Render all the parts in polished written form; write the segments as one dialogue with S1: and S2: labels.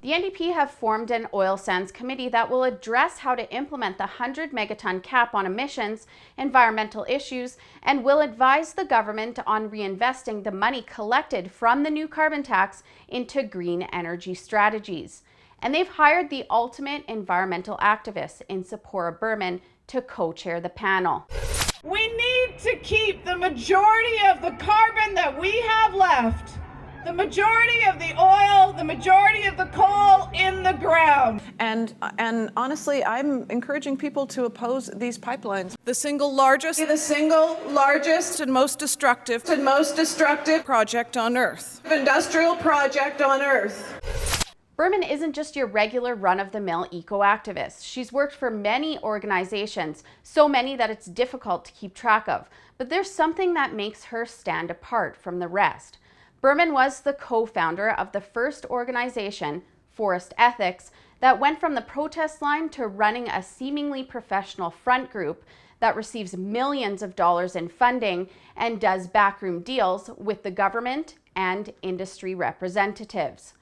S1: The NDP have formed an oil sands committee that will address how to implement the 100 megaton cap on emissions, environmental issues, and will advise the government on reinvesting the money collected from the new carbon tax into green energy strategies. And they've hired the ultimate environmental activist in Tzeporah Berman to co-chair the panel.
S2: We need to keep the majority of the carbon that we have left, the majority of the oil, the majority of the coal in the ground.
S3: And honestly, I'm encouraging people to oppose these pipelines. The single largest and most destructive project on Earth.
S2: Industrial project on Earth.
S1: Berman isn't just your regular run-of-the-mill eco-activist. She's worked for many organizations, so many that it's difficult to keep track of. But there's something that makes her stand apart from the rest. Berman was the co-founder of the first organization, Forest Ethics, that went from the protest line to running a seemingly professional front group that receives millions of dollars in funding and does backroom deals with the government and industry representatives.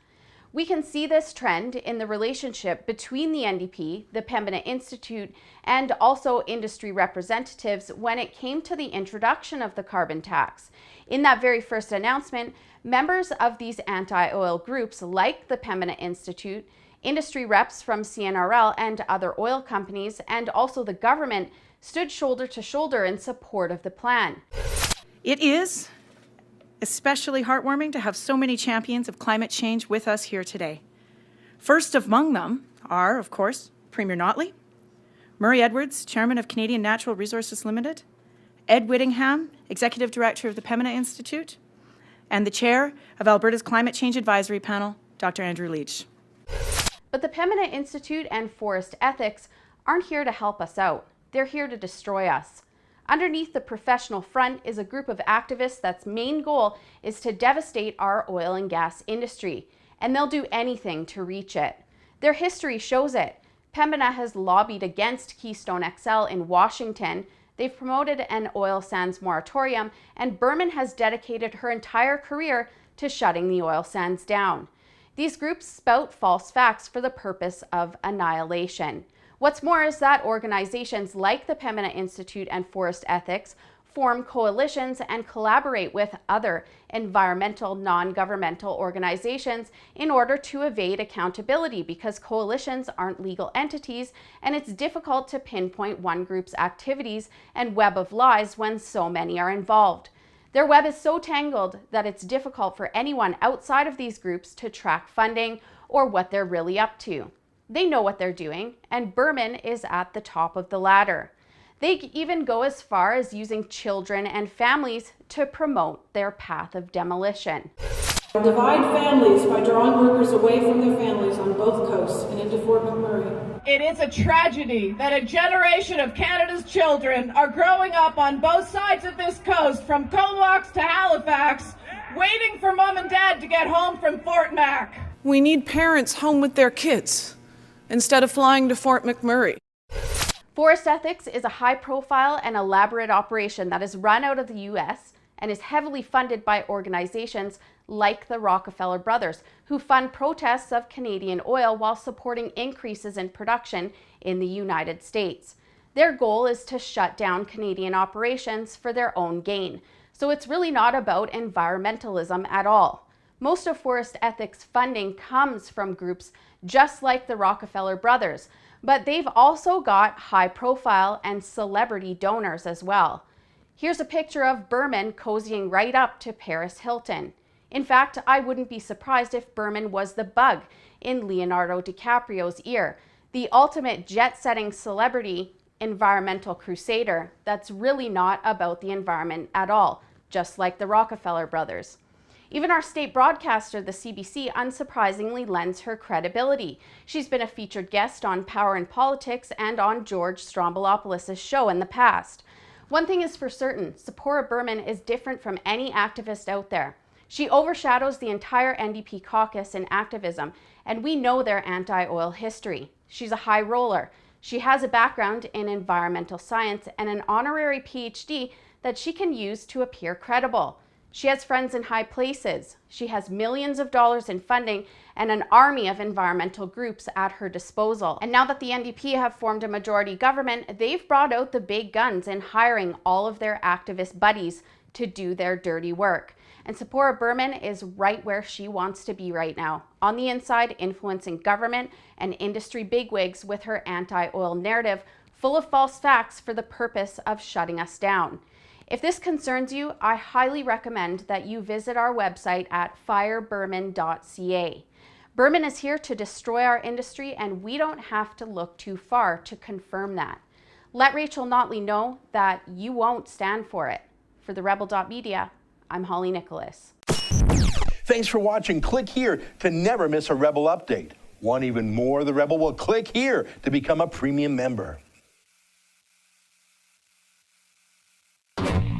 S1: We can see this trend in the relationship between the NDP, the Pembina Institute, and also industry representatives when it came to the introduction of the carbon tax. In that very first announcement, members of these anti-oil groups like the Pembina Institute, industry reps from CNRL and other oil companies, and also the government stood shoulder to shoulder in support of the plan.
S4: It is especially heartwarming to have so many champions of climate change with us here today. First among them are, of course, Premier Notley, Murray Edwards, Chairman of Canadian Natural Resources Limited, Ed Whittingham, Executive Director of the Pembina Institute, and the Chair of Alberta's Climate Change Advisory Panel, Dr. Andrew Leach.
S1: But the Pembina Institute and Forest Ethics aren't here to help us out. They're here to destroy us. Underneath the professional front is a group of activists that's main goal is to devastate our oil and gas industry, and they'll do anything to reach it. Their history shows it. Pembina has lobbied against Keystone XL in Washington, they've promoted an oil sands moratorium, and Berman has dedicated her entire career to shutting the oil sands down. These groups spout false facts for the purpose of annihilation. What's more is that organizations like the Pembina Institute and Forest Ethics form coalitions and collaborate with other environmental, non-governmental organizations in order to evade accountability because coalitions aren't legal entities and it's difficult to pinpoint one group's activities and web of lies when so many are involved. Their web is so tangled that it's difficult for anyone outside of these groups to track funding or what they're really up to. They know what they're doing, and Berman is at the top of the ladder. They even go as far as using children and families to promote their path of demolition.
S5: Divide families by drawing workers away from their families on both coasts and into Fort McMurray.
S2: It is a tragedy that a generation of Canada's children are growing up on both sides of this coast, from Comox to Halifax, waiting for Mom and Dad to get home from Fort Mac.
S3: We need parents home with their kids instead of flying to Fort McMurray.
S1: Forest Ethics is a high-profile and elaborate operation that is run out of the U.S. and is heavily funded by organizations like the Rockefeller brothers, who fund protests of Canadian oil while supporting increases in production in the United States. Their goal is to shut down Canadian operations for their own gain. So it's really not about environmentalism at all. Most of Forest Ethics funding comes from groups just like the Rockefeller brothers, but they've also got high-profile and celebrity donors as well. Here's a picture of Berman cozying right up to Paris Hilton. In fact, I wouldn't be surprised if Berman was the bug in Leonardo DiCaprio's ear, the ultimate jet-setting celebrity, environmental crusader that's really not about the environment at all, just like the Rockefeller brothers. Even our state broadcaster, the CBC, unsurprisingly lends her credibility. She's been a featured guest on Power and Politics and on George Stroumboulopoulos' show in the past. One thing is for certain, Tzeporah Berman is different from any activist out there. She overshadows the entire NDP caucus in activism, and we know their anti-oil history. She's a high roller. She has a background in environmental science and an honorary PhD that she can use to appear credible. She has friends in high places. She has millions of dollars in funding and an army of environmental groups at her disposal. And now that the NDP have formed a majority government, they've brought out the big guns in hiring all of their activist buddies to do their dirty work. And Tzeporah Berman is right where she wants to be right now, on the inside influencing government and industry bigwigs with her anti-oil narrative full of false facts for the purpose of shutting us down. If this concerns you, I highly recommend that you visit our website at fireberman.ca. Berman is here to destroy our industry, and we don't have to look too far to confirm that. Let Rachel Notley know that you won't stand for it. For the Rebel.media, I'm Holly Nicholas.
S6: Thanks for watching. Click here to never miss a Rebel update. Want even more of the Rebel? Well, click here to become a premium member.